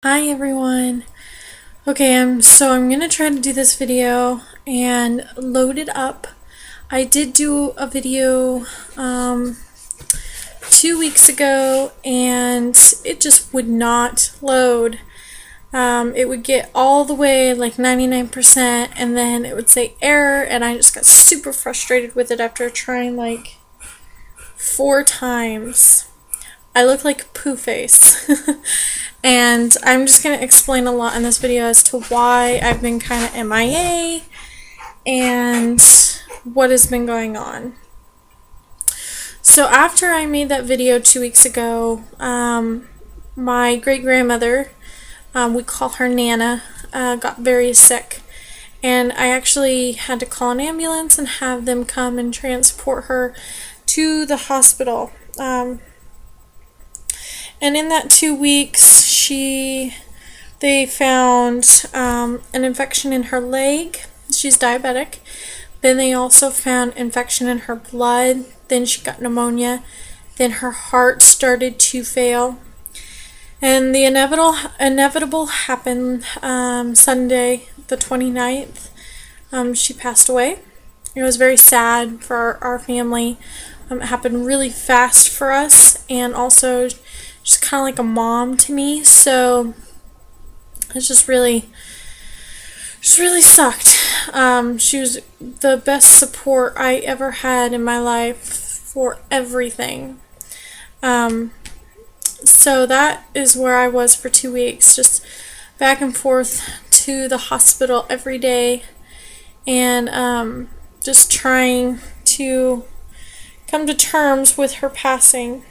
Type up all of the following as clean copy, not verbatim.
Hi everyone. Okay, I'm gonna try to do this video and load it up. I did do a video 2 weeks ago and it just would not load. It would get all the way like 99% and then it would say error, and I just got super frustrated with it after trying like 4 times. I look like Pooh Face. And I'm just going to explain a lot in this video as to why I've been kind of MIA and what has been going on. So after I made that video 2 weeks ago, my great-grandmother, we call her Nana, got very sick. And I actually had to call an ambulance and have them come and transport her to the hospital. And in that 2 weeks, they found an infection in her leg. She's diabetic. Then they also found infection in her blood. Then she got pneumonia. Then her heart started to fail. And the inevitable happened Sunday, the 29th. She passed away. It was very sad for our family. It happened really fast for us, and also she's kind of like a mom to me, so it's just really sucked. She was the best support I ever had in my life for everything. So that is where I was for 2 weeks, just back and forth to the hospital every day, and just trying to come to terms with her passing.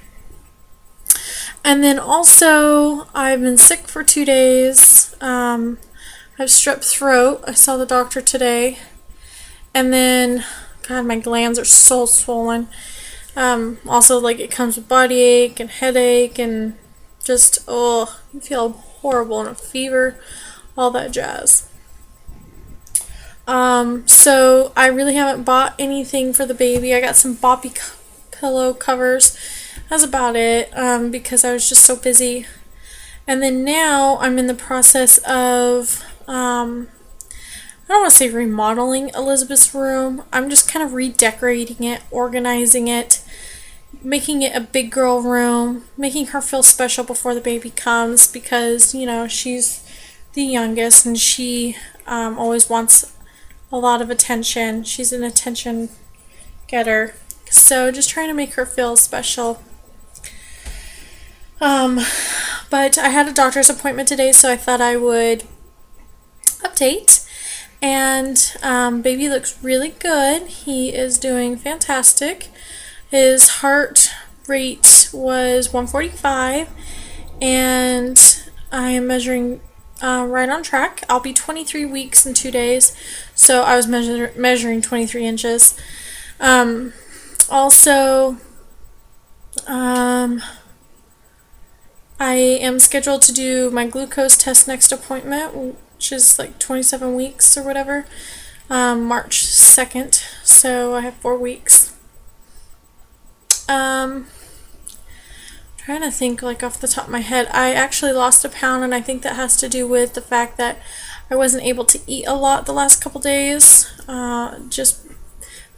And then also, I've been sick for 2 days. I have strep throat. I saw the doctor today. And then, God, my glands are so swollen. Also, like, it comes with body ache and headache and just, I feel horrible, and a fever, all that jazz. So I really haven't bought anything for the baby. I got some boppy pillow covers. That's about it, because I was just so busy. And then now I'm in the process of, I don't want to say remodeling Elizabeth's room. I'm just kind of redecorating it, organizing it, making it a big girl room, making her feel special before the baby comes, because, you know, she's the youngest and she always wants a lot of attention. She's an attention getter. So just trying to make her feel special. But I had a doctor's appointment today, so I thought I would update. And baby looks really good. He is doing fantastic. His heart rate was 145, and I am measuring right on track. I'll be 23 weeks in 2 days, so I was measuring 23 inches. Also, I am scheduled to do my glucose test next appointment, which is like 27 weeks or whatever, March 2nd, so I have 4 weeks. Trying to think like off the top of my head. I actually lost a pound, and I think that has to do with the fact that I wasn't able to eat a lot the last couple days, just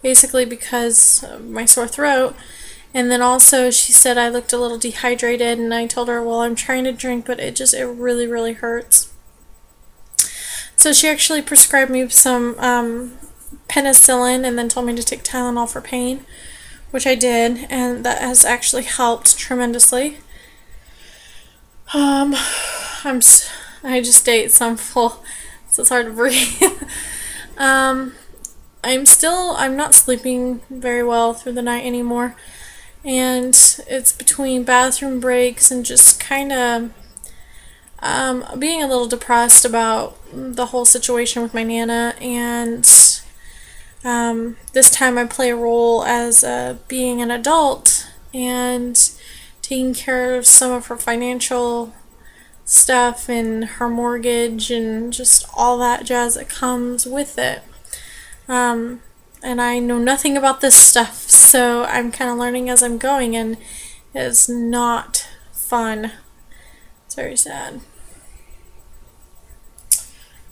basically because of my sore throat. And then also she said I looked a little dehydrated, and I told her, well, I'm trying to drink, but it really hurts. So she actually prescribed me some penicillin and then told me to take Tylenol for pain, which I did, and that has actually helped tremendously. I just ate, so I'm full, so it's hard to breathe. I'm not sleeping very well through the night anymore. And it's between bathroom breaks and just kind of being a little depressed about the whole situation with my Nana. And this time I play a role as being an adult and taking care of some of her financial stuff and her mortgage and just all that jazz that comes with it. And I know nothing about this stuff, so I'm kind of learning as I'm going, and it's not fun. It's very sad.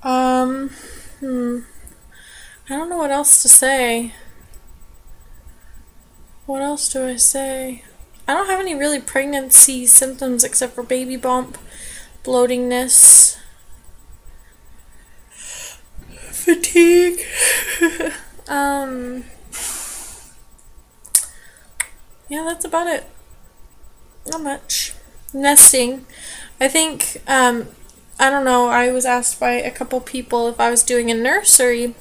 Um, I don't know what else to say. What else do I say? I don't have any really pregnancy symptoms except for baby bump, bloatingness, fatigue. um, yeah, that's about it. Not much. Nesting. I think, I don't know, I was asked by a couple people if I was doing a nursery.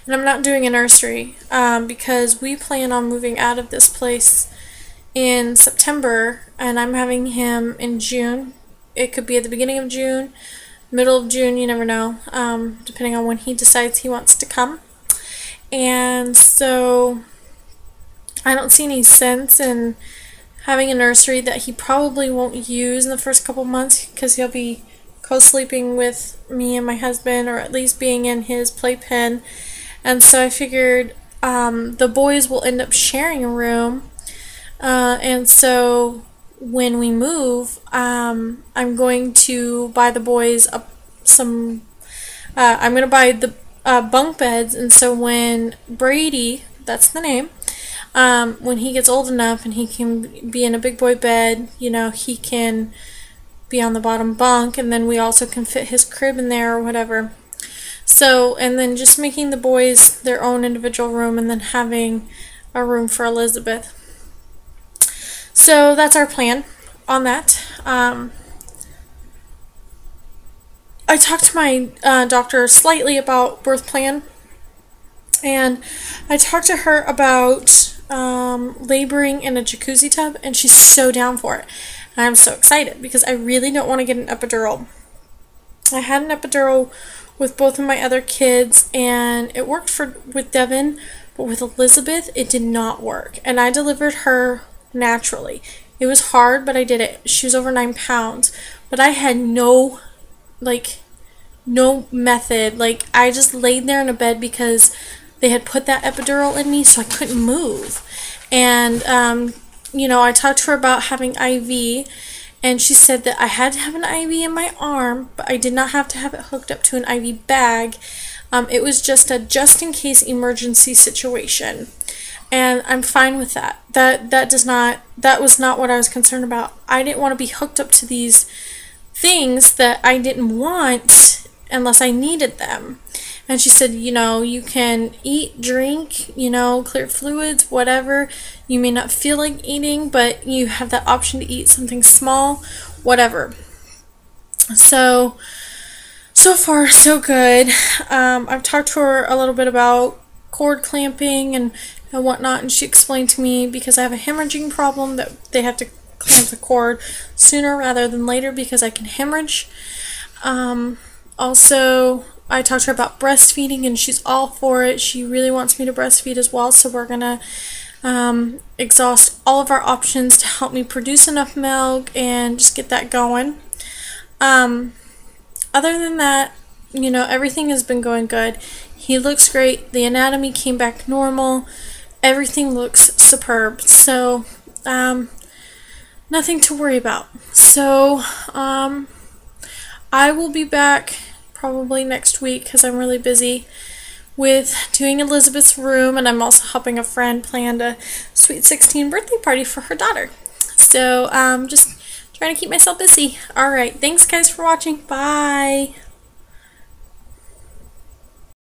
And I'm not doing a nursery because we plan on moving out of this place in September, and I'm having him in June. It could be at the beginning of June, middle of June, you never know, depending on when he decides he wants to come. And so I don't see any sense in having a nursery that he probably won't use in the first couple months because he'll be co-sleeping with me and my husband, or at least being in his playpen. And so I figured the boys will end up sharing a room. And so when we move, I'm going to buy the boys I'm going to buy the bunk beds. And so when Brady, that's the name, when he gets old enough and he can be in a big boy bed, you know, he can be on the bottom bunk, and then we also can fit his crib in there or whatever. So, and then just making the boys their own individual room, and then having a room for Elizabeth. So that's our plan on that. I talked to my doctor slightly about birth plan, and I talked to her about laboring in a jacuzzi tub, and she's so down for it. And I'm so excited because I really don't want to get an epidural. I had an epidural with both of my other kids, and it worked with Devin, but with Elizabeth it did not work, and I delivered her naturally. It was hard, but I did it. She was over 9 pounds, but I had no method. Like, I just laid there in a bed because they had put that epidural in me, so I couldn't move. And you know, I talked to her about having IV, and she said that I had to have an IV in my arm, but I did not have to have it hooked up to an IV bag. It was just a just-in-case emergency situation. And I'm fine with that. That was not what I was concerned about. I didn't want to be hooked up to these things that I didn't want unless I needed them. And she said, you know, you can eat, drink, you know, clear fluids, whatever. You may not feel like eating, but you have that option to eat something small, whatever. So far, so good. I've talked to her a little bit about cord clamping and whatnot, and she explained to me, because I have a hemorrhaging problem, that they have to clamp the cord sooner rather than later because I can hemorrhage. Also, I talked to her about breastfeeding, and she's all for it. She really wants me to breastfeed as well, so we're gonna exhaust all of our options to help me produce enough milk and just get that going. Other than that, you know, everything has been going good. He looks great. The anatomy came back normal. Everything looks superb. So, nothing to worry about. So, I will be back probably next week because I'm really busy with doing Elizabeth's room, and I'm also helping a friend plan a sweet 16 birthday party for her daughter. So, just trying to keep myself busy. Alright, thanks guys for watching. Bye!